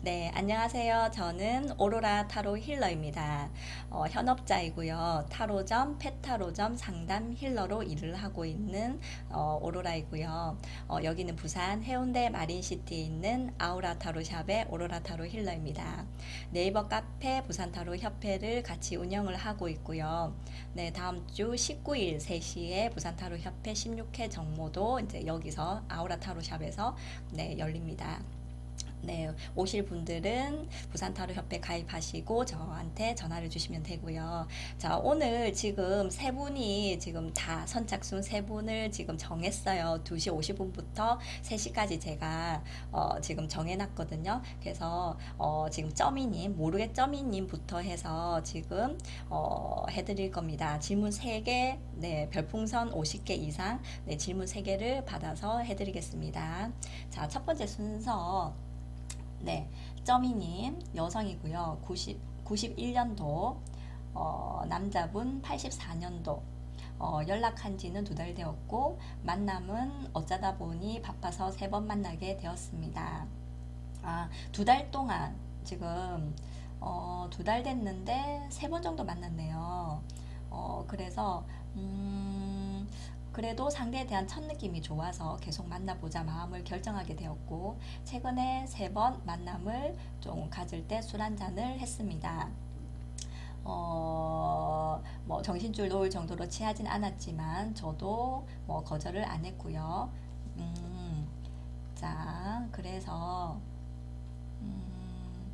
네, 안녕하세요. 저는 오로라 타로 힐러입니다. 현업자이고요. 타로점, 페타로점 상담 힐러로 일을 하고 있는 오로라이고요. 여기는 부산 해운대 마린시티에 있는 아우라 타로샵의 오로라 타로 힐러입니다. 네이버 카페 부산 타로 협회를 같이 운영을 하고 있고요. 네, 다음 주 19일 3시에 부산 타로 협회 16회 정모도 이제 여기서 아우라 타로샵에서 네, 열립니다. 네, 오실 분들은 부산타로협회 가입하시고 저한테 전화를 주시면 되고요. 자, 오늘 지금 세 분이 지금 다 선착순 세 분을 지금 정했어요. 2시 50분부터 3시까지 제가 지금 정해놨거든요. 그래서 지금 점이님, 모르게 점이님부터 해서 지금 해드릴 겁니다. 질문 3개, 네, 별풍선 50개 이상, 네, 질문 3개를 받아서 해드리겠습니다. 자, 첫 번째 순서. 네, 점이님 여성이고요. 91년도 남자분 84년도 연락한 지는 2달 되었고 만남은 어쩌다 보니 바빠서 3번 만나게 되었습니다. 아, 2달 동안 지금 2달 됐는데 3번 정도 만났네요. 그래서 그래도 상대에 대한 첫 느낌이 좋아서 계속 만나보자 마음을 결정하게 되었고 최근에 3번 만남을 좀 가질 때 술 한잔을 했습니다. 뭐 정신줄 놓을 정도로 취하진 않았지만 저도 뭐 거절을 안 했고요. 음, 자, 그래서 음,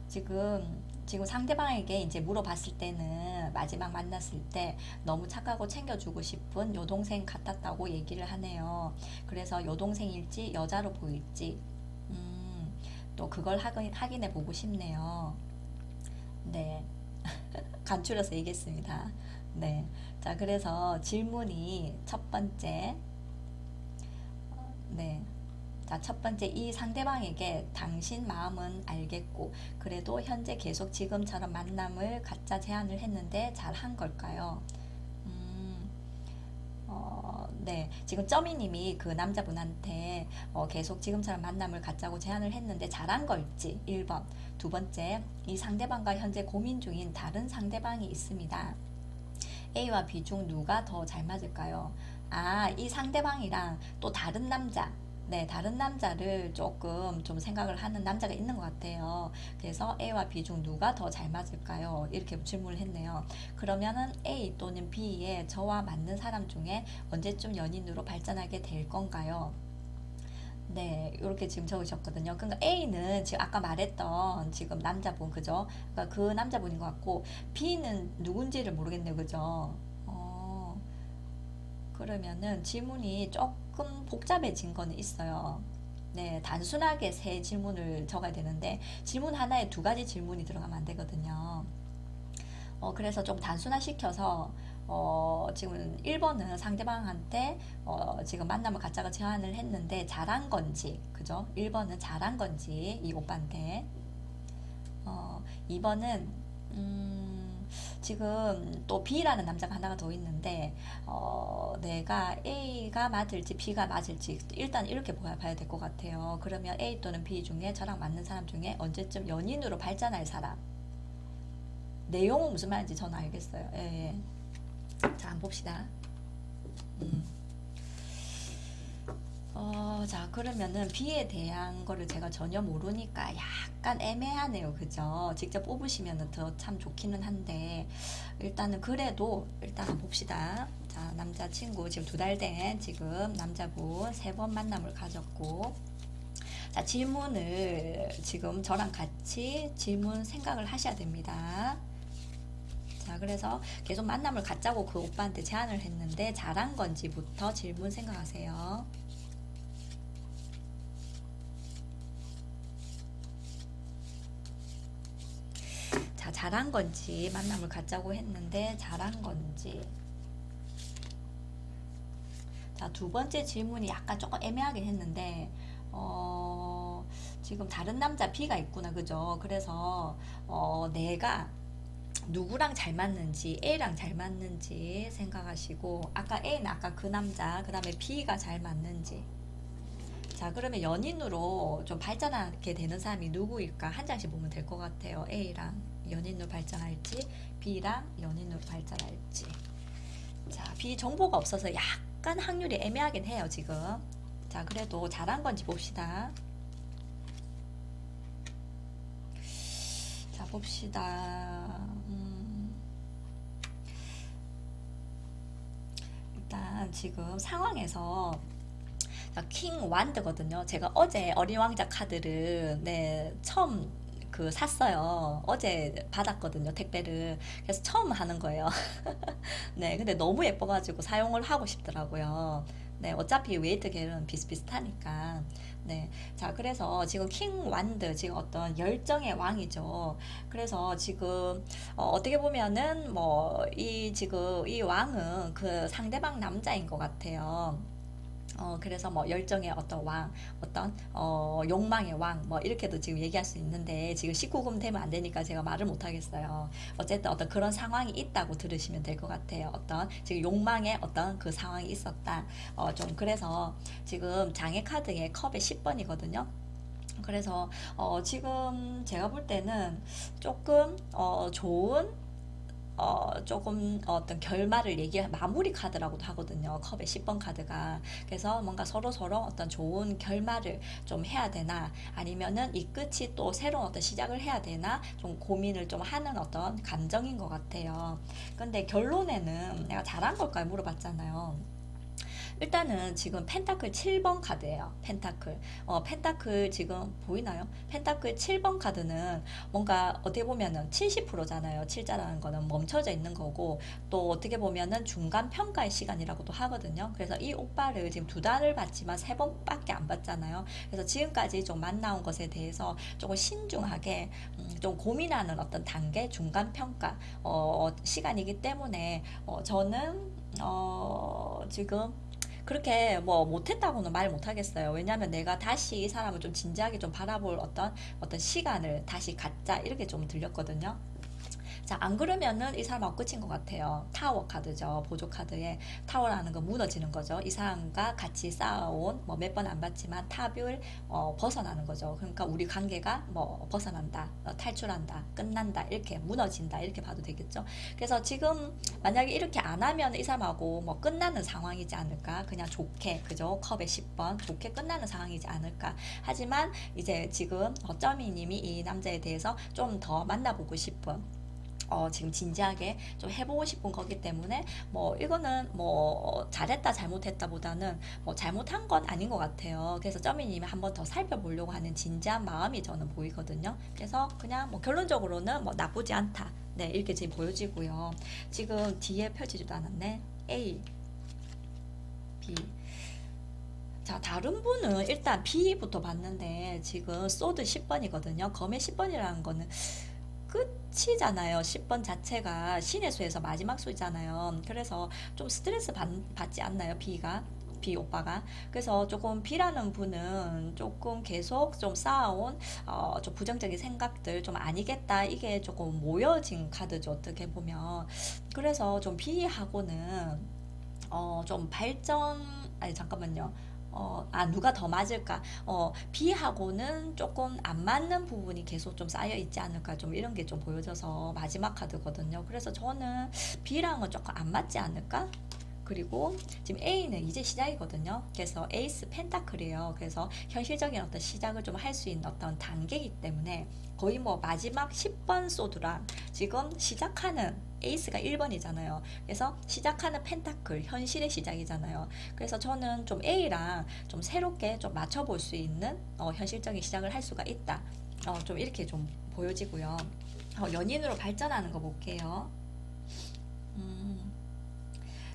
지금 상대방에게 이제 물어봤을 때는 마지막 만났을 때 너무 착하고 챙겨주고 싶은 여동생 같았다고 얘기를 하네요. 그래서 여동생일지 여자로 보일지 또 그걸 확인해 보고 싶네요. 네, 간추려서 얘기했습니다. 네, 자 그래서 질문이 첫 번째, 네. 자, 첫 번째, 이 상대방에게 당신 마음은 알겠고, 그래도 현재 계속 지금처럼 만남을 갖자 제안을 했는데 잘 한 걸까요? 음, 네. 지금 점이님이 그 남자분한테 계속 지금처럼 만남을 갖자고 제안을 했는데 잘한 걸지, 1번. 두 번째, 이 상대방과 현재 고민 중인 다른 상대방이 있습니다. A와 B 중 누가 더 잘 맞을까요? 아, 이 상대방이랑 또 다른 남자, 네, 다른 남자를 조금 좀 생각을 하는 남자가 있는 것 같아요. 그래서 A와 B 중 누가 더 잘 맞을까요? 이렇게 질문을 했네요. 그러면은 A 또는 B에 저와 맞는 사람 중에 언제쯤 연인으로 발전하게 될 건가요? 네, 이렇게 지금 적으셨거든요. 그러니까 A는 지금 아까 말했던 지금 남자분, 그죠? 그러니까 그 남자분인 것 같고, B는 누군지를 모르겠네요, 그죠? 어, 그러면은 질문이 조금 복잡해진 거는 있어요. 네, 단순하게 세 질문을 적어야 되는데, 질문 하나에 2가지 질문이 들어가면 안 되거든요. 그래서 좀 단순화시켜서 지금 1번은 상대방한테 지금 만남을 갖자고 제안을 했는데 잘한 건지, 그죠? 1번은 잘한 건지 이 오빠한테. 2번은 지금 또 B라는 남자가 하나가 더 있는데 내가 A가 맞을지 B가 맞을지 일단 이렇게 봐야 될 것 같아요. 그러면 A 또는 B 중에 저랑 맞는 사람 중에 언제쯤 연인으로 발전할 사람. 내용은 무슨 말인지 저는 알겠어요. 예, 예. 자, 한번 봅시다. 자, 그러면은 B에 대한 거를 제가 전혀 모르니까 약간 애매하네요. 그죠? 직접 뽑으시면은 더 참 좋기는 한데, 일단은 그래도, 일단 한번 봅시다. 자, 남자친구, 지금 2달 된 지금 남자분 3번 만남을 가졌고, 자, 질문을 지금 저랑 같이 질문 생각을 하셔야 됩니다. 자, 그래서 계속 만남을 갖자고 그 오빠한테 제안을 했는데 잘한 건지부터 질문 생각하세요. 자, 잘한 건지 만남을 갖자고 했는데 잘한 건지. 자, 2번째 질문이 약간 조금 애매하긴 했는데 지금 다른 남자 B가 있구나, 그죠? 그래서 내가 누구랑 잘 맞는지, A랑 잘 맞는지 생각하시고, 아까 A는 아까 그 남자, 그 다음에 B가 잘 맞는지. 자, 그러면 연인으로 좀 발전하게 되는 사람이 누구일까? 한 장씩 보면 될 것 같아요. A랑 연인으로 발전할지, B랑 연인으로 발전할지. 자, B 정보가 없어서 약간 확률이 애매하긴 해요, 지금. 자, 그래도 잘한 건지 봅시다. 자, 봅시다. 일단 지금 상황에서 킹 완드거든요. 제가 어제 어린 왕자 카드를 네, 처음 샀어요. 어제 받았거든요, 택배를. 그래서 처음 하는 거예요. 네, 근데 너무 예뻐가지고 사용을 하고 싶더라고요. 네, 어차피 웨이트 겔은 비슷비슷하니까. 네, 자, 그래서 지금 킹 완드, 지금 어떤 열정의 왕이죠. 그래서 지금, 어떻게 보면은, 뭐, 지금, 이 왕은 그 상대방 남자인 것 같아요. 그래서 뭐 열정의 어떤 왕, 어떤 욕망의 왕, 뭐 이렇게도 지금 얘기할 수 있는데 지금 19금 되면 안 되니까 제가 말을 못 하겠어요. 어쨌든 어떤 그런 상황이 있다고 들으시면 될 것 같아요. 어떤 지금 욕망의 어떤 그 상황이 있었다. 좀 그래서 지금 장애 카드의 컵의 10번이거든요. 그래서 지금 제가 볼 때는 조금 좋은 조금 어떤 결말을 마무리 카드라고도 하거든요. 컵의 10번 카드가. 그래서 뭔가 서로 어떤 좋은 결말을 좀 해야 되나, 아니면은 이 끝이 또 새로운 어떤 시작을 해야 되나, 좀 고민을 좀 하는 어떤 감정인 것 같아요. 근데 결론에는 내가 잘한 걸까요? 물어봤잖아요. 일단은 지금 펜타클 7번 카드예요. 펜타클. 펜타클 지금 보이나요? 펜타클 7번 카드는 뭔가 어떻게 보면은 70%잖아요. 7자라는 거는 멈춰져 있는 거고, 또 어떻게 보면은 중간 평가의 시간이라고도 하거든요. 그래서 이 오빠를 지금 2달을 봤지만 3번밖에 안 봤잖아요. 그래서 지금까지 좀 만나온 것에 대해서 조금 신중하게 좀 고민하는 어떤 단계, 중간 평가 시간이기 때문에 저는 지금 그렇게 뭐 못했다고는 말 못하겠어요. 왜냐하면 내가 다시 이 사람을 좀 진지하게 좀 바라볼 어떤 시간을 다시 갖자 이렇게 좀 들렸거든요. 자, 안 그러면은 이 사람하고 끝인 것 같아요. 타워 카드죠. 보조 카드에 타워라는 건 무너지는 거죠. 이 사람과 같이 쌓아온 뭐 몇 번 안 봤지만 탑을 벗어나는 거죠. 그러니까 우리 관계가 뭐 벗어난다, 탈출한다, 끝난다, 이렇게 무너진다 이렇게 봐도 되겠죠. 그래서 지금 만약에 이렇게 안 하면 이 사람하고 뭐 끝나는 상황이지 않을까. 그냥 좋게, 그죠? 컵의 10번 좋게 끝나는 상황이지 않을까. 하지만 이제 지금 어쩌미님이 이 남자에 대해서 좀 더 만나보고 싶은, 지금 진지하게 좀 해보고 싶은 거기 때문에 뭐 이거는 뭐 잘했다 잘못했다 보다는 뭐 잘못한 건 아닌 것 같아요. 그래서 점이님이 한번 더 살펴보려고 하는 진지한 마음이 저는 보이거든요. 그래서 그냥 뭐 결론적으로는 뭐 나쁘지 않다. 네, 이렇게 지금 보여지고요. 지금 뒤에 펼치지도 않았네. A, B. 자, 다른 분은 일단 B부터 봤는데 지금 소드 10번이거든요. 검의 10번이라는 거는 끝이잖아요. 10번 자체가 신의 수에서 마지막 수잖아요. 그래서 좀 스트레스 받지 않나요? B 오빠가. 그래서 조금 B라는 분은 조금 계속 좀 쌓아온 좀 부정적인 생각들 좀 아니겠다. 이게 조금 모여진 카드죠. 어떻게 보면. 그래서 좀 B하고는 좀 아니, 잠깐만요. 누가 더 맞을까? B하고는 조금 안 맞는 부분이 계속 좀 쌓여 있지 않을까? 좀 이런 게 좀 보여져서 마지막 카드거든요. 그래서 저는 B랑은 조금 안 맞지 않을까? 그리고 지금 A는 이제 시작이거든요. 그래서 에이스 펜타클이에요. 그래서 현실적인 어떤 시작을 좀 할 수 있는 어떤 단계이기 때문에 거의 뭐 마지막 10번 소드랑 지금 시작하는 에이스가 1번이잖아요. 그래서 시작하는 펜타클, 현실의 시작이잖아요. 그래서 저는 좀 A랑 좀 새롭게 좀 맞춰볼 수 있는 현실적인 시작을 할 수가 있다. 좀 이렇게 좀 보여지고요. 연인으로 발전하는 거 볼게요.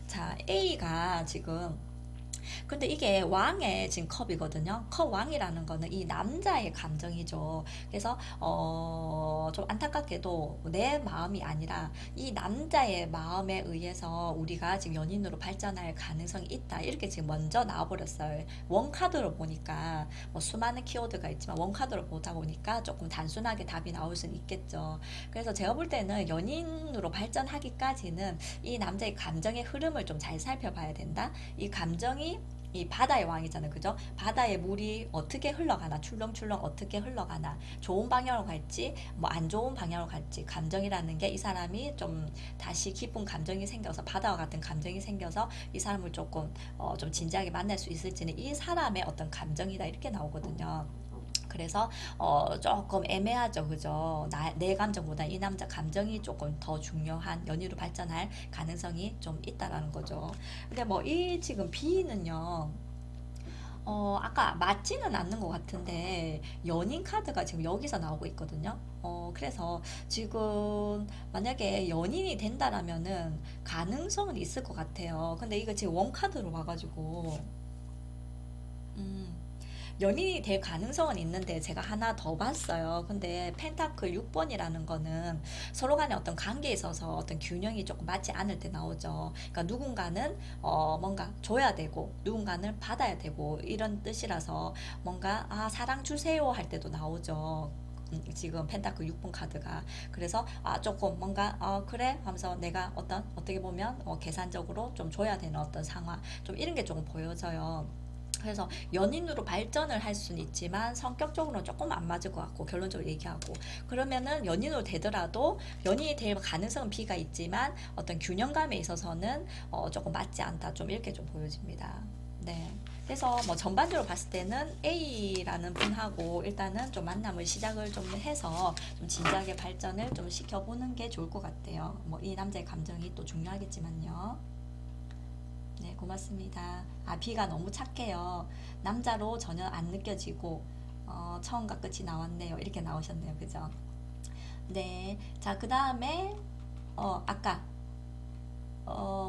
자, A가 지금 근데 이게 왕의 지금 컵이거든요. 컵 왕이라는 거는 이 남자의 감정이죠. 그래서 좀 안타깝게도 내 마음이 아니라 이 남자의 마음에 의해서 우리가 지금 연인으로 발전할 가능성이 있다. 이렇게 지금 먼저 나와버렸어요. 원 카드로 보니까 뭐 수많은 키워드가 있지만 원 카드로 보다 보니까 조금 단순하게 답이 나올 수는 있겠죠. 그래서 제가 볼 때는 연인으로 발전하기까지는 이 남자의 감정의 흐름을 좀 잘 살펴봐야 된다. 이 감정이 이 바다의 왕이잖아요. 그죠? 바다의 물이 어떻게 흘러가나, 출렁출렁 어떻게 흘러가나, 좋은 방향으로 갈지, 뭐 안 좋은 방향으로 갈지, 감정이라는 게 이 사람이 좀 다시 기쁜 감정이 생겨서, 바다와 같은 감정이 생겨서 이 사람을 조금, 좀 진지하게 만날 수 있을지는 이 사람의 어떤 감정이다. 이렇게 나오거든요. 그래서 조금 애매하죠, 그죠? 내 감정보다 이 남자 감정이 조금 더 중요한 연인으로 발전할 가능성이 좀 있다라는 거죠. 근데 뭐 이 지금 B는요, 아까 맞지는 않는 것 같은데 연인 카드가 지금 여기서 나오고 있거든요. 그래서 지금 만약에 연인이 된다라면은 가능성은 있을 것 같아요. 근데 이거 지금 원 카드로 와가지고 음, 연인이 될 가능성은 있는데 제가 하나 더 봤어요. 근데 펜타클 6번이라는 거는 서로 간에 어떤 관계에 있어서 어떤 균형이 조금 맞지 않을 때 나오죠. 그러니까 누군가는 뭔가 줘야 되고 누군가는 받아야 되고 이런 뜻이라서 뭔가 사랑 주세요 할 때도 나오죠. 지금 펜타클 6번 카드가 그래서 조금 뭔가 그래 하면서 내가 어떻게 보면 계산적으로 좀 줘야 되는 어떤 상황 좀 이런 게 조금 보여져요. 그래서 연인으로 발전을 할 수는 있지만 성격적으로는 조금 안 맞을 것 같고 결론적으로 얘기하고 그러면은 연인으로 되더라도 연인이 될 가능성은 B가 있지만 어떤 균형감에 있어서는 조금 맞지 않다 좀 이렇게 좀 보여집니다. 네. 그래서 뭐 전반적으로 봤을 때는 A라는 분하고 일단은 좀 만남을 시작을 좀 해서 좀 진지하게 발전을 좀 시켜보는 게 좋을 것 같아요. 뭐 이 남자의 감정이 또 중요하겠지만요. 네, 고맙습니다. B가 너무 착해요. 남자로 전혀 안 느껴지고, 처음과 끝이 나왔네요. 이렇게 나오셨네요. 그죠? 네. 자, 그 다음에, 아까,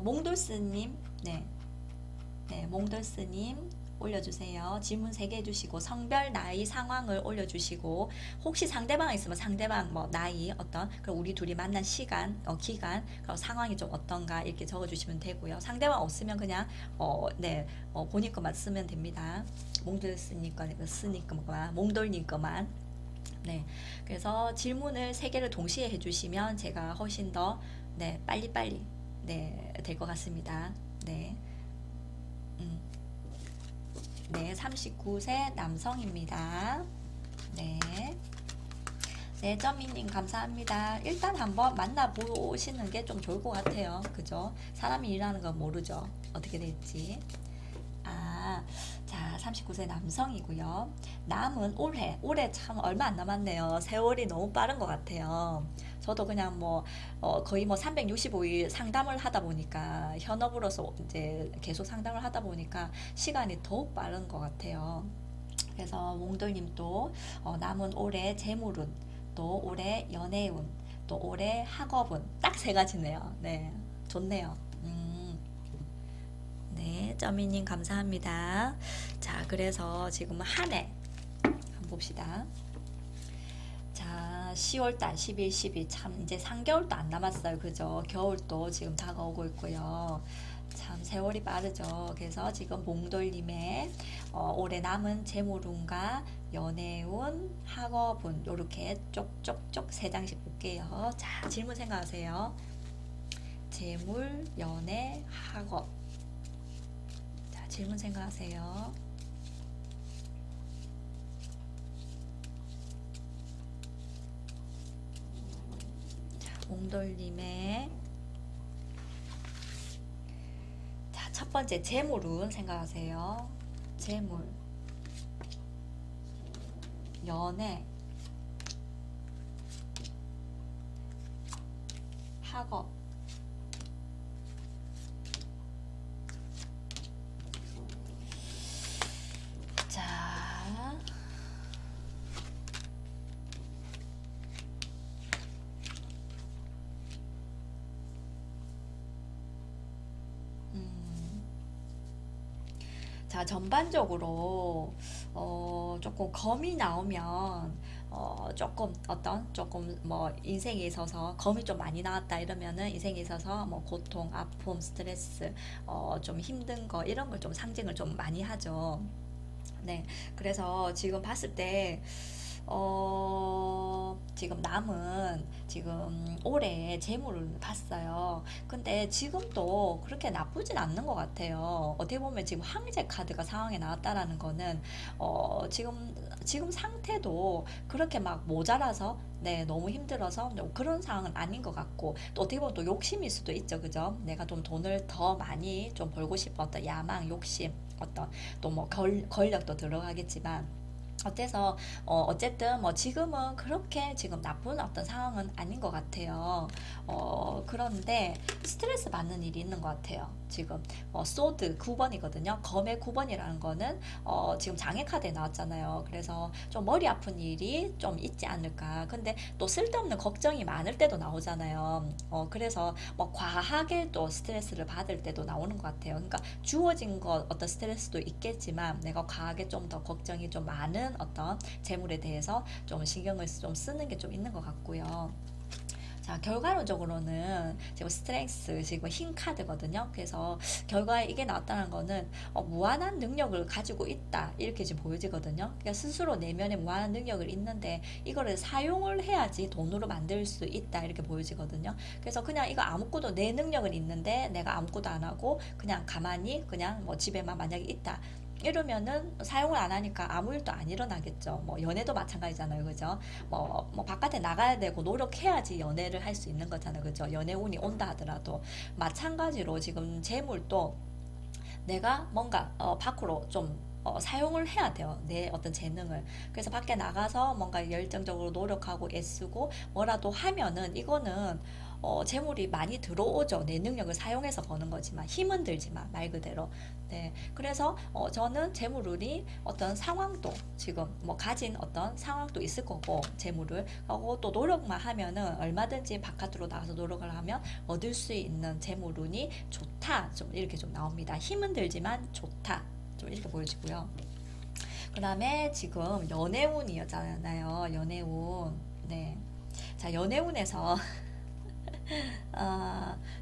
몽돌스님, 네. 네, 몽돌스님 올려주세요. 질문 3개 해주시고 성별, 나이, 상황을 올려주시고 혹시 상대방 있으면 상대방 뭐 나이 어떤 그리고 우리 둘이 만난 시간, 기간, 그리고 상황이 좀 어떤가 이렇게 적어주시면 되고요. 상대방 없으면 그냥 네, 본인 것만 쓰면 됩니다. 몽돌스님 거 쓰니까만 몽돌님 거만. 네, 그래서 질문을 3개를 동시에 해주시면 제가 훨씬 더 네, 빨리빨리 네, 될 것 같습니다. 네. 음. 네, 39세 남성입니다. 네. 네, 점이님 감사합니다. 일단 한번 만나보시는 게 좀 좋을 것 같아요. 그죠? 사람이 일하는 건 모르죠. 어떻게 될지. 자, 39세 남성이고요. 남은 올해 참 얼마 안 남았네요. 세월이 너무 빠른 것 같아요. 저도 그냥 뭐, 거의 뭐 365일 상담을 하다 보니까, 현업으로서 이제 계속 상담을 하다 보니까 시간이 더욱 빠른 것 같아요. 그래서 몽돌님도 남은 올해 재물운, 또 올해 연애운, 또 올해 학업운 딱 3가지네요. 네, 좋네요. 네, 점이님 감사합니다. 자, 그래서 지금 한 해 한번 봅시다. 자, 10월달 10일, 10일 참 이제 3개월도 안 남았어요. 그죠? 겨울도 지금 다가오고 있고요. 참 세월이 빠르죠. 그래서 지금 몽돌님의 올해 남은 재물운과 연애운, 학업운 요렇게 쪽쪽쪽 3장씩 볼게요. 자, 질문 생각하세요. 재물, 연애, 학업. 자, 질문 생각하세요. 몽돌님의 자, 첫 번째 재물운 생각하세요. 재물, 연애, 학업. 자, 자, 전반적으로 조금 검이 나오면 조금 뭐 인생에 있어서 검이 좀 많이 나왔다 이러면은 인생에 있어서 뭐 고통, 아픔, 스트레스, 좀 힘든 거 이런 걸 좀 상징을 좀 많이 하죠. 네, 그래서 지금 봤을 때 지금 남은 지금 올해 재물을 봤어요. 근데 지금도 그렇게 나쁘진 않는 것 같아요. 어떻게 보면 지금 황제 카드가 상황에 나왔다라는 거는 지금 상태도 그렇게 막 모자라서 네, 너무 힘들어서 그런 상황은 아닌 것 같고, 또 어떻게 보면 또 욕심일 수도 있죠, 그죠? 내가 좀 돈을 더 많이 좀 벌고 싶었던 야망, 욕심, 어떤 또 뭐 권력도 들어가겠지만, 어때서 어쨌든 뭐 지금은 그렇게 지금 나쁜 어떤 상황은 아닌 것 같아요. 그런데 스트레스 받는 일이 있는 것 같아요. 지금 소드 9번이거든요. 검의 9번이라는 거는 지금 장애 카드에 나왔잖아요. 그래서 좀 머리 아픈 일이 좀 있지 않을까. 근데 또 쓸데없는 걱정이 많을 때도 나오잖아요. 그래서 뭐 과하게 또 스트레스를 받을 때도 나오는 것 같아요. 그러니까 주어진 것 어떤 스트레스도 있겠지만 내가 과하게 좀 더 걱정이 좀 많은 어떤 재물에 대해서 좀 신경을 좀 쓰는 게 좀 있는 것 같고요. 자, 결과론적으로는 지금 스트렝스, 지금 흰 카드거든요. 그래서 결과에 이게 나왔다는 거는 무한한 능력을 가지고 있다. 이렇게 지금 보여지거든요. 그러니까 스스로 내면에 무한한 능력을 있는데 이거를 사용을 해야지 돈으로 만들 수 있다. 이렇게 보여지거든요. 그래서 그냥 이거 아무것도 내 능력은 있는데 내가 아무것도 안 하고 그냥 가만히 그냥 뭐 집에만 만약에 있다. 이러면은 사용을 안 하니까 아무 일도 안 일어나겠죠. 뭐 연애도 마찬가지잖아요, 그죠? 뭐 바깥에 나가야 되고 노력해야지 연애를 할 수 있는 거잖아요, 그죠? 연애 운이 온다 하더라도 마찬가지로 지금 재물도 내가 뭔가 밖으로 좀 사용을 해야 돼요. 내 어떤 재능을. 그래서 밖에 나가서 뭔가 열정적으로 노력하고 애쓰고 뭐라도 하면은 이거는 재물이 많이 들어오죠. 내 능력을 사용해서 버는 거지만 힘은 들지만 말 그대로. 네. 그래서 저는 재물운이 어떤 상황도 지금 뭐 가진 어떤 상황도 있을 거고 재물을 하고 또 노력만 하면은 얼마든지 바깥으로 나가서 노력을 하면 얻을 수 있는 재물운이 좋다. 좀 이렇게 좀 나옵니다. 힘은 들지만 좋다. 좀 이렇게 보여지고요. 그 다음에 지금 연애운이었잖아요. 연애운. 네. 자, 연애운에서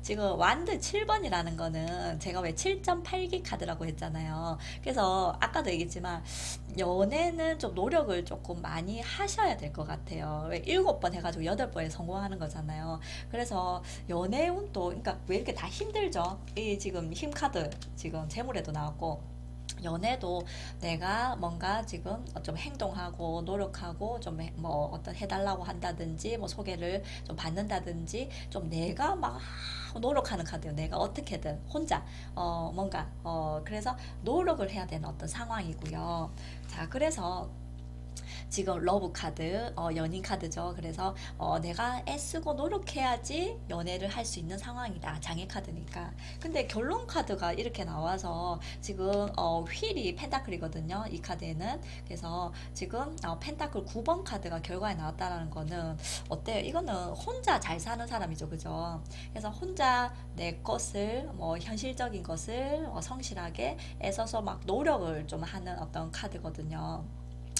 지금 완드 7번이라는 거는 제가 왜 7.8기 카드라고 했잖아요. 그래서 아까도 얘기했지만 연애는 좀 노력을 조금 많이 하셔야 될 것 같아요. 왜 7번 해가지고 8번에 성공하는 거잖아요. 그래서 연애운도, 그러니까 왜 이렇게 다 힘들죠? 이 지금 힘 카드 지금 재물에도 나왔고 연애도 내가 뭔가 지금 좀 행동하고 노력하고 좀 뭐 어떤 해달라고 한다든지 뭐 소개를 좀 받는다든지 좀 내가 막 노력하는 카드예요. 내가 어떻게든 혼자 뭔가 그래서 노력을 해야 되는 어떤 상황이고요. 자, 그래서 지금 러브 카드, 연인 카드죠. 그래서 내가 애쓰고 노력해야지 연애를 할 수 있는 상황이다. 장애 카드니까. 근데 결론 카드가 이렇게 나와서 지금 휠이 펜타클이거든요. 이 카드에는. 그래서 지금 펜타클 9번 카드가 결과에 나왔다는 거는 어때요? 이거는 혼자 잘 사는 사람이죠. 그죠? 그래서 혼자 내 것을 뭐 현실적인 것을 성실하게 애써서 막 노력을 좀 하는 어떤 카드거든요.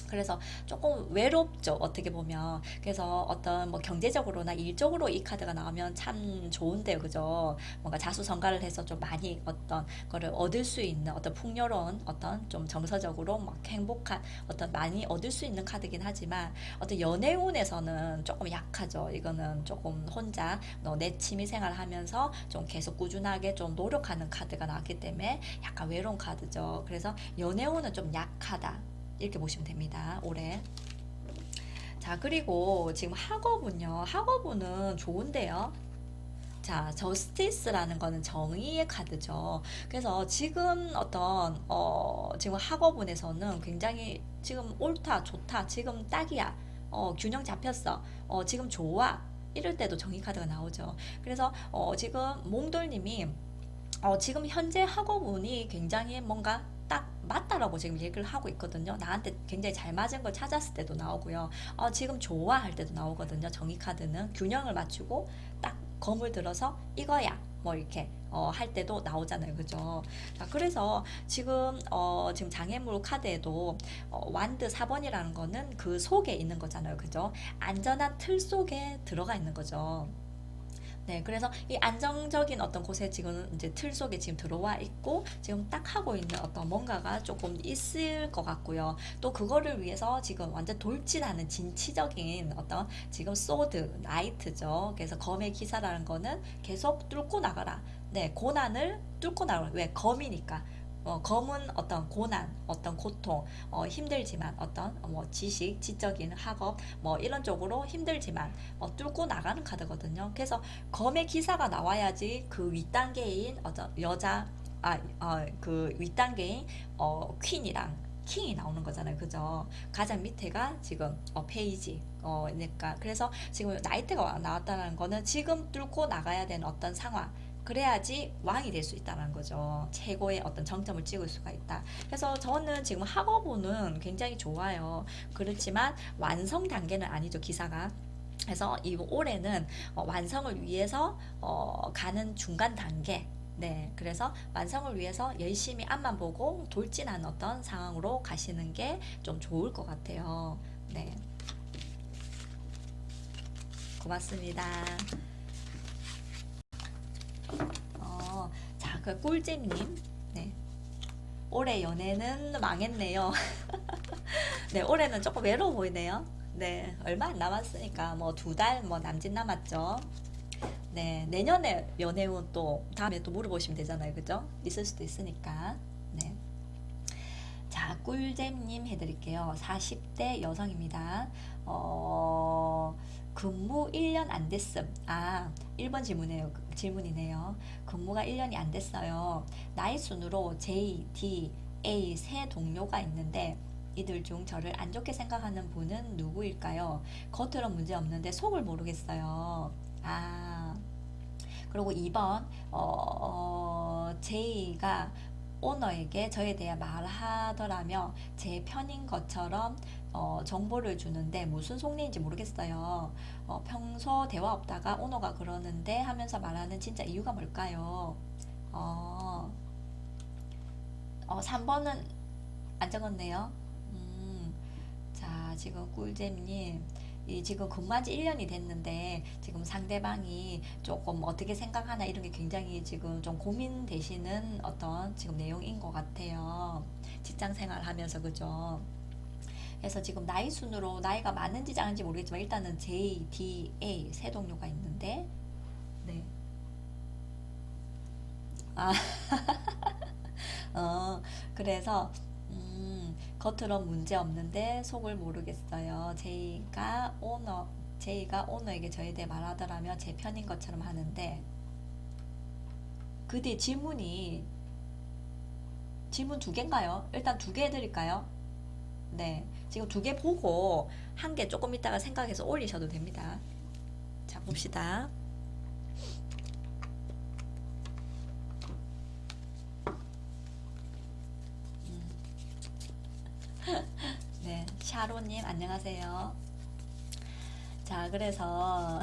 그래서 조금 외롭죠, 어떻게 보면. 그래서 어떤 뭐 경제적으로나 일적으로 이 카드가 나오면 참 좋은데요, 그죠? 뭔가 자수성가를 해서 좀 많이 어떤 거를 얻을 수 있는 어떤 풍요로운 어떤 좀 정서적으로 막 행복한 어떤 많이 얻을 수 있는 카드긴 하지만 어떤 연애운에서는 조금 약하죠. 이거는 조금 혼자 내 취미 생활 하면서 좀 계속 꾸준하게 좀 노력하는 카드가 나왔기 때문에 약간 외로운 카드죠. 그래서 연애운은 좀 약하다. 이렇게 보시면 됩니다. 올해. 자, 그리고 지금 학업은요. 학업은 좋은데요. 자, 저스티스라는 거는 정의의 카드죠. 그래서 지금 어떤 지금 학업운에서는 굉장히 지금 옳다, 좋다, 지금 딱이야, 균형 잡혔어, 지금 좋아, 이럴 때도 정의 카드가 나오죠. 그래서 지금 몽돌님이 지금 현재 학업운이 굉장히 뭔가 딱 맞다라고 지금 얘기를 하고 있거든요. 나한테 굉장히 잘 맞은 걸 찾았을 때도 나오고요. 지금 좋아할 때도 나오거든요. 정의 카드는 균형을 맞추고 딱 검을 들어서 이거야. 뭐 이렇게 할 때도 나오잖아요. 그죠? 자, 그래서 지금 장애물 카드에도 완드 4번이라는 거는 그 속에 있는 거잖아요. 그죠? 안전한 틀 속에 들어가 있는 거죠. 네, 그래서 이 안정적인 어떤 곳에 지금 이제 틀 속에 지금 들어와 있고 지금 딱 하고 있는 어떤 뭔가가 조금 있을 것 같고요. 또 그거를 위해서 지금 완전 돌진하는 진취적인 어떤 지금 소드, 나이트죠. 그래서 검의 기사라는 거는 계속 뚫고 나가라. 네, 고난을 뚫고 나가라. 왜? 검이니까. 검은 어떤 고난, 어떤 고통, 힘들지만 어떤 뭐 지식, 지적인 학업, 뭐 이런 쪽으로 힘들지만 뚫고 나가는 카드거든요. 그래서 검의 기사가 나와야지 그 윗단계인 어떤 여자, 그 윗단계인 퀸이랑 킹이 나오는 거잖아요. 그죠? 가장 밑에가 지금 페이지. 그러니까 그래서 지금 나이트가 나왔다는 거는 지금 뚫고 나가야 되는 어떤 상황. 그래야지 왕이 될 수 있다는 거죠. 최고의 어떤 정점을 찍을 수가 있다. 그래서 저는 지금 학업운은 굉장히 좋아요. 그렇지만 완성 단계는 아니죠, 기사가. 그래서 이 올해는 완성을 위해서 가는 중간 단계. 네, 그래서 완성을 위해서 열심히 앞만 보고 돌진하는 어떤 상황으로 가시는 게 좀 좋을 것 같아요. 네, 고맙습니다. 자, 그 꿀잼님. 네, 올해 연애는 망했네요. 네, 올해는 조금 외로워 보이네요. 네, 얼마 안 남았으니까 뭐 두 달 뭐 남짓 남았죠. 네, 내년에 연애운 또 다음에 또 물어보시면 되잖아요. 그죠? 있을 수도 있으니까. 네. 자, 꿀잼님 해드릴게요. 40대 여성입니다. 근무 1년 안 됐음. 1번 질문이네요. 근무가 1년이 안 됐어요. 나이 순으로 J, D, A 세 동료가 있는데 이들 중 저를 안 좋게 생각하는 분은 누구일까요? 겉으로 문제 없는데 속을 모르겠어요. 그리고 2번, J가 오너에게 저에 대해 말하더라며 제 편인 것처럼 정보를 주는데 무슨 속내인지 모르겠어요. 평소 대화 없다가 오너가 그러는데 하면서 말하는 진짜 이유가 뭘까요? 어, 3번은 안 적었네요. 자, 지금 꿀잼님. 이 지금 근무한 지 1년이 됐는데 지금 상대방이 조금 어떻게 생각하나 이런 게 굉장히 지금 좀 고민되시는 어떤 지금 내용인 것 같아요. 직장 생활 하면서 그죠? 그래서 지금 나이 순으로 나이가 많은지 작은지 모르겠지만 일단은 J, D, A 세 동료가 있는데 네. 아, 어, 그래서 겉으론 문제 없는데 속을 모르겠어요. 제이가 오너에게 저에 대해 말하더라며 제 편인 것처럼 하는데 그 뒤에 질문 두 개인가요? 일단 두 개 해드릴까요? 네, 지금 두 개 보고 한 개 조금 있다가 생각해서 올리셔도 됩니다. 자, 봅시다. 네, 샤로님 안녕하세요. 자, 그래서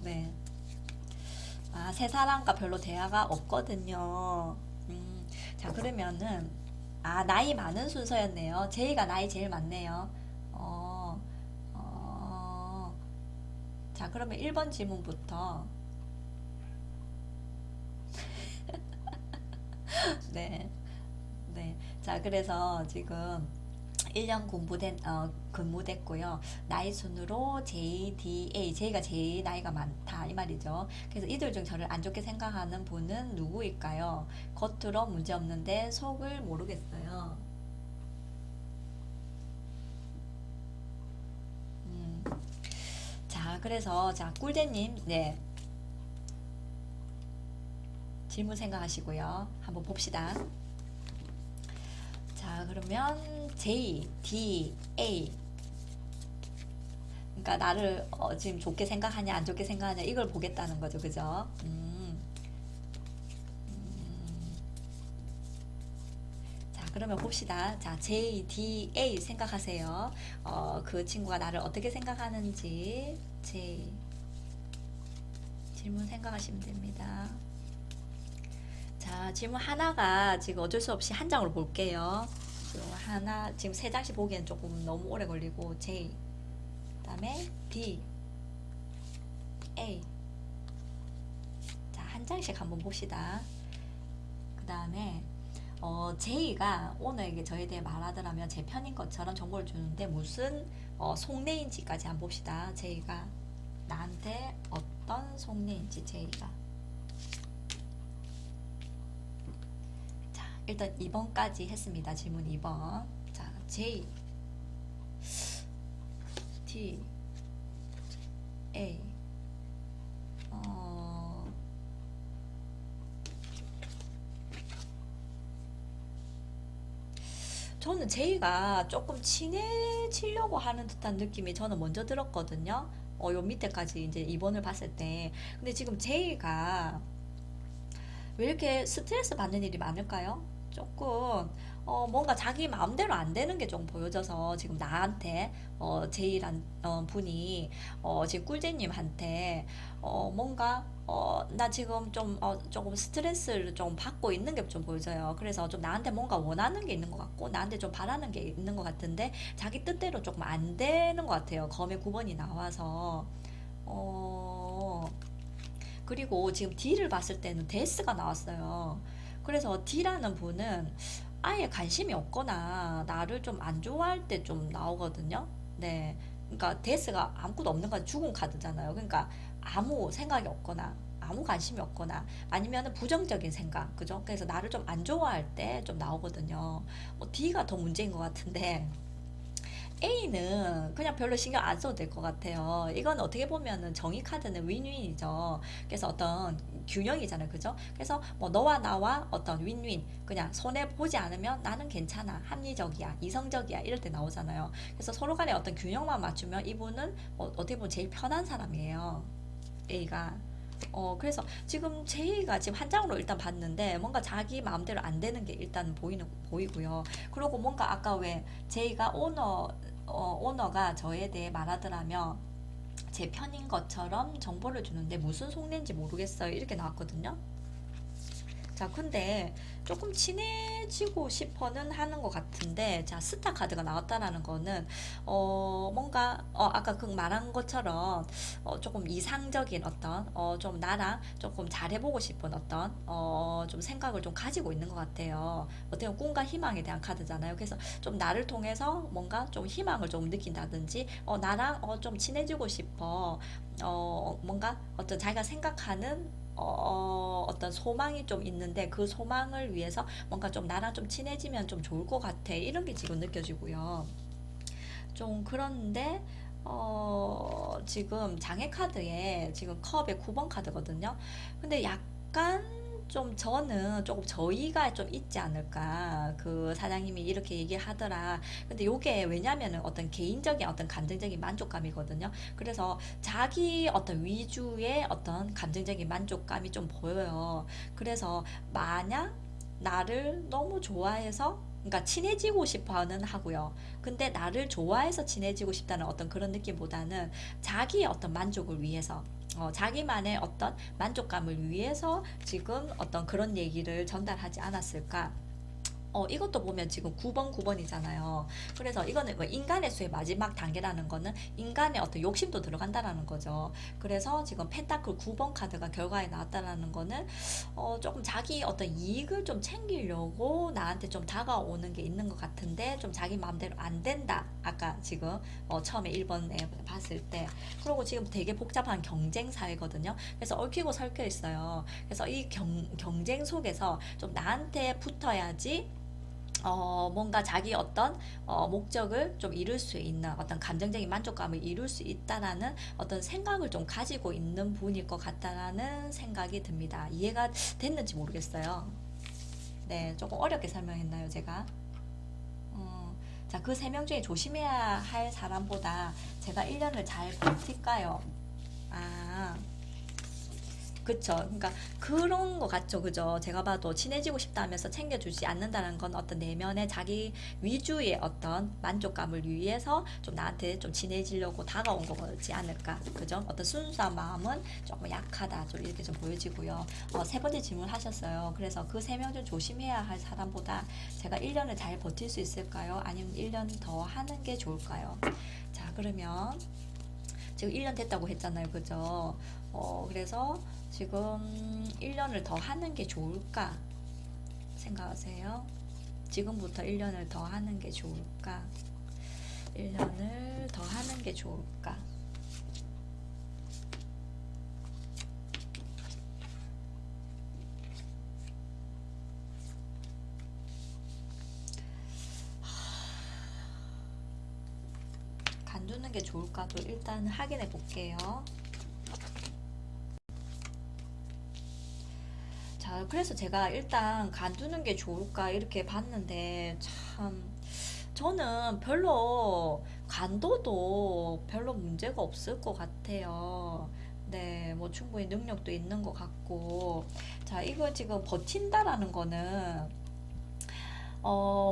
네, 세 사람과 별로 대화가 없거든요. 자, 그러면은 나이 많은 순서였네요. 제이가 나이 제일 많네요. 어, 어, 자, 그러면 1번 질문부터 네, 네. 자, 그래서 지금 1년 근무됐고요. 나이 순으로 JDA, J가 제일 나이가 많다 이 말이죠. 그래서 이들 중 저를 안 좋게 생각하는 분은 누구일까요? 겉으로 문제 없는데 속을 모르겠어요. 음, 자, 그래서 자 꿀대님, 네, 질문 생각하시고요. 한번 봅시다. 자, 그러면 J, D, A. 그러니까 나를 지금 좋게 생각하냐, 안 좋게 생각하냐, 이걸 보겠다는 거죠. 그죠? 자, 그러면 봅시다. 자, J, D, A 생각하세요. 그 친구가 나를 어떻게 생각하는지. J. 질문 생각하시면 됩니다. 자, 질문 하나가 지금 어쩔 수 없이 한 장으로 볼게요. 하나, 지금 세 장씩 보기엔 조금 너무 오래 걸리고, J, 그 다음에 D, A. 자, 한 장씩 한번 봅시다. 그 다음에 J가 오늘 저에 대해 말하더라면 제 편인 것처럼 정보를 주는데 무슨 속내인지까지 한번 봅시다. J가 나한테 어떤 속내인지 J가. 자, 일단 2번까지 했습니다. 질문 2번. 자, J, D, A. 저는 제이가 조금 친해지려고 하는 듯한 느낌이 저는 먼저 들었거든요. 요 밑에까지 이제 2번을 봤을 때. 근데 지금 제이가 왜 이렇게 스트레스 받는 일이 많을까요? 조금 뭔가 자기 마음대로 안 되는 게 좀 보여져서 지금 나한테 제이란 분이 지금 꿀제님한테 뭔가 나 지금 좀 조금 스트레스를 좀 받고 있는 게 좀 보여져요. 그래서 좀 나한테 뭔가 원하는 게 있는 것 같고 나한테 좀 바라는 게 있는 것 같은데 자기 뜻대로 조금 안 되는 것 같아요. 검의 9번이 나와서 그리고 지금 D를 봤을 때는 데스가 나왔어요. 그래서 D라는 분은 아예 관심이 없거나 나를 좀 안 좋아할 때 좀 나오거든요. 네. 그러니까 데스가 아무것도 없는 건 죽은 카드잖아요. 그러니까 아무 생각이 없거나 아무 관심이 없거나 아니면 부정적인 생각, 그죠? 그래서 나를 좀 안 좋아할 때 좀 나오거든요. D가 더 문제인 것 같은데 A는 그냥 별로 신경 안 써도 될 것 같아요. 이건 어떻게 보면은 정의 카드는 윈윈이죠. 그래서 어떤 균형이잖아요. 그죠? 그래서 뭐 너와 나와 어떤 윈윈, 그냥 손해 보지 않으면 나는 괜찮아, 합리적이야, 이성적이야 이럴 때 나오잖아요. 그래서 서로 간에 어떤 균형만 맞추면 이분은 어떻게 보면 제일 편한 사람이에요. A가. 그래서 지금 제이가 지금 한 장으로 일단 봤는데 뭔가 자기 마음대로 안 되는 게 일단 보이고요. 그리고 뭔가 아까 왜 제이가 오너가 저에 대해 말하더라면 제 편인 것처럼 정보를 주는데 무슨 속내인지 모르겠어요. 이렇게 나왔거든요. 자, 근데 조금 친해지고 싶어는 하는 것 같은데, 자, 스타 카드가 나왔다라는 거는, 뭔가, 아까 그 말한 것처럼, 조금 이상적인 어떤, 좀 나랑 조금 잘해보고 싶은 어떤, 좀 생각을 좀 가지고 있는 것 같아요. 어떻게 보면 꿈과 희망에 대한 카드잖아요. 그래서 좀 나를 통해서 뭔가 좀 희망을 좀 느낀다든지, 나랑 좀 친해지고 싶어. 뭔가 어떤 자기가 생각하는 어떤 소망이 좀 있는데 그 소망을 위해서 뭔가 좀 나랑 좀 친해지면 좀 좋을 것 같아. 이런 게 지금 느껴지고요. 좀 그런데 지금 장애 카드에 지금 컵의 9번 카드거든요. 근데 약간 좀 저는 조금 저희가 좀 있지 않을까. 그 사장님이 이렇게 얘기하더라. 근데 요게 왜냐면은 어떤 개인적인 어떤 감정적인 만족감이거든요. 그래서 자기 어떤 위주의 어떤 감정적인 만족감이 좀 보여요. 그래서 만약 나를 너무 좋아해서 그러니까 친해지고 싶어는 하고요. 근데 나를 좋아해서 친해지고 싶다는 어떤 그런 느낌보다는 자기의 어떤 만족을 위해서 자기만의 어떤 만족감을 위해서 지금 어떤 그런 얘기를 전달하지 않았을까? 이것도 보면 지금 9번, 9번이잖아요. 그래서 이거는 뭐 인간의 수의 마지막 단계라는 거는 인간의 어떤 욕심도 들어간다라는 거죠. 그래서 지금 펜타클 9번 카드가 결과에 나왔다라는 거는 조금 자기 어떤 이익을 좀 챙기려고 나한테 좀 다가오는 게 있는 것 같은데 좀 자기 마음대로 안 된다. 아까 지금 처음에 1번에 봤을 때. 그리고 지금 되게 복잡한 경쟁 사회거든요. 그래서 얽히고 설켜 있어요. 그래서 이 경쟁 속에서 좀 나한테 붙어야지 뭔가 자기 어떤 목적을 좀 이룰 수 있는 어떤 감정적인 만족감을 이룰 수 있다라는 어떤 생각을 좀 가지고 있는 분일 것 같다라는 생각이 듭니다. 이해가 됐는지 모르겠어요. 네, 조금 어렵게 설명했나요, 제가? 자, 그 세 명 중에 조심해야 할 사람보다 제가 1년을 잘 버틸까요? 아, 그쵸. 그러니까 그런 거 같죠. 그죠. 제가 봐도 친해지고 싶다 하면서 챙겨주지 않는다는 건 어떤 내면의 자기 위주의 어떤 만족감을 위해서 좀 나한테 좀 친해지려고 다가온 거지 않을까. 그죠? 어떤 순수한 마음은 조금 약하다. 좀 이렇게 좀 보여지고요. 세 번째 질문 하셨어요. 그래서 그 세 명 중 조심해야 할 사람보다 제가 1년을 잘 버틸 수 있을까요? 아니면 1년 더 하는 게 좋을까요? 자, 그러면 지금 1년 됐다고 했잖아요. 그죠? 그래서 지금 1년을 더 하는 게 좋을까 생각하세요? 지금부터 1년을 더 하는 게 좋을까? 1년을 더 하는 게 좋을까? 간두는 게 좋을까도 일단 확인해 볼게요. 자, 그래서 제가 일단 간두는 게 좋을까 이렇게 봤는데 참 저는 별로 간도도 별로 문제가 없을 것 같아요. 네, 뭐 충분히 능력도 있는 것 같고. 자, 이거 지금 버틴다라는 거는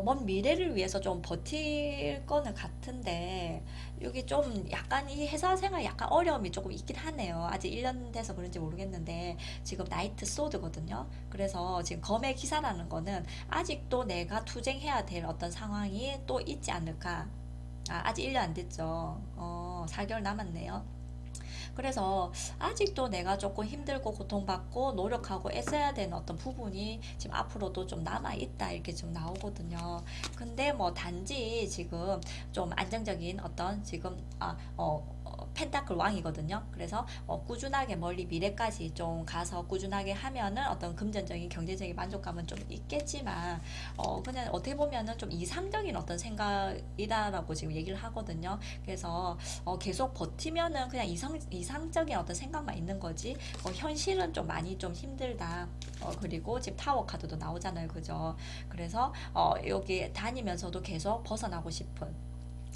먼 미래를 위해서 좀 버틸 거는 같은데, 여기 좀 약간 이 회사 생활 약간 어려움이 조금 있긴 하네요. 아직 1년 돼서 그런지 모르겠는데, 지금 나이트 소드거든요. 그래서 지금 검의 기사라는 거는 아직도 내가 투쟁해야 될 어떤 상황이 또 있지 않을까. 아직 1년 안 됐죠. 4개월 남았네요. 그래서 아직도 내가 조금 힘들고 고통받고 노력하고 애써야 되는 어떤 부분이 지금 앞으로도 좀 남아있다 이렇게 좀 나오거든요. 근데 뭐 단지 지금 좀 안정적인 어떤 지금 펜타클 왕이거든요. 그래서 꾸준하게 멀리 미래까지 좀 가서 꾸준하게 하면은 어떤 금전적인 경제적인 만족감은 좀 있겠지만 그냥 어떻게 보면은 좀 이상적인 어떤 생각이다라고 지금 얘기를 하거든요. 그래서 계속 버티면은 그냥 이상적인 어떤 생각만 있는 거지. 현실은 좀 많이 좀 힘들다. 그리고 지금 타워 카드도 나오잖아요. 그죠? 그래서 여기 다니면서도 계속 벗어나고 싶은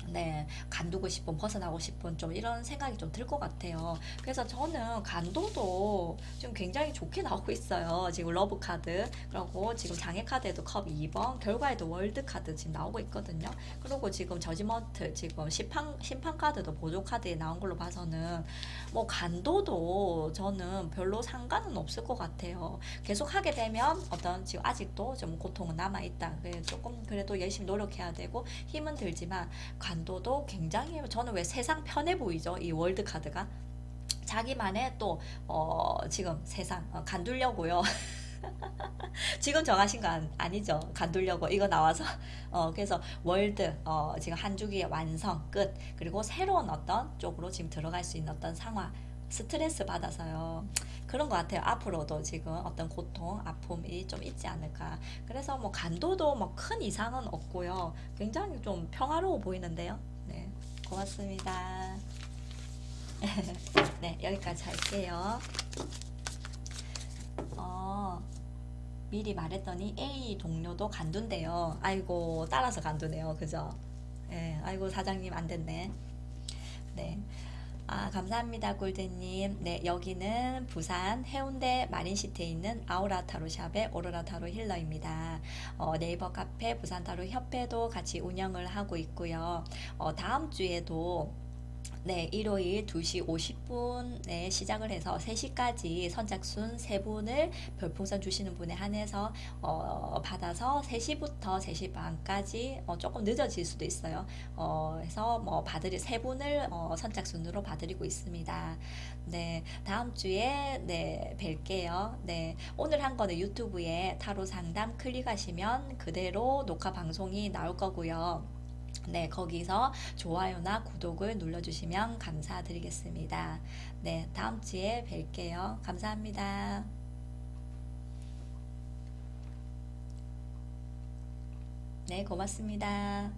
네, 간두고 싶은, 벗어나고 싶은 좀 이런 생각이 좀 들 것 같아요. 그래서 저는 간도도 지금 굉장히 좋게 나오고 있어요. 지금 러브 카드, 그리고 지금 장애 카드에도 컵 2번, 결과에도 월드 카드 지금 나오고 있거든요. 그리고 지금 저지먼트, 지금 심판 카드도 보조 카드에 나온 걸로 봐서는 뭐 간도도 저는 별로 상관은 없을 것 같아요. 계속 하게 되면 어떤 지금 아직도 좀 고통은 남아있다. 그래서 조금 그래도 열심히 노력해야 되고 힘은 들지만 간도도 굉장히 저는 왜 세상 편해 보이죠? 이 월드 카드가 자기만의 또 지금 세상 간두려고요. 지금 정하신 거 아니죠? 간두려고 이거 나와서 그래서 월드 지금 한 주기의 완성 끝 그리고 새로운 어떤 쪽으로 지금 들어갈 수 있는 어떤 상황 스트레스 받아서요. 그런 것 같아요. 앞으로도 지금 어떤 고통, 아픔이 좀 있지 않을까. 그래서 뭐 간도도 뭐 큰 이상은 없고요. 굉장히 좀 평화로워 보이는데요. 네, 고맙습니다. 네, 여기까지 할게요. 어, 미리 말했더니 A 동료도 간둔대요. 아이고, 따라서 간두네요. 그죠? 네, 아이고, 사장님 안 됐네. 네. 감사합니다, 골드님. 네, 여기는 부산 해운대 마린시티에 있는 아우라 타로샵의 오로라 타로 힐러입니다. 네이버 카페 부산 타로 협회도 같이 운영을 하고 있고요. 다음 주에도 네, 일요일 2시 50분에 시작을 해서 3시까지 선착순 3분을 별풍선 주시는 분에 한해서 받아서 3시부터 3시 반까지 조금 늦어질 수도 있어요. 해서 뭐 받으리 3분을 선착순으로 봐드리고 있습니다. 네, 다음 주에 네, 뵐게요. 네, 오늘 한 거는 유튜브에 타로 상담 클릭하시면 그대로 녹화 방송이 나올 거고요. 네, 거기서 좋아요나 구독을 눌러주시면 감사드리겠습니다. 네, 다음 주에 뵐게요. 감사합니다. 네, 고맙습니다.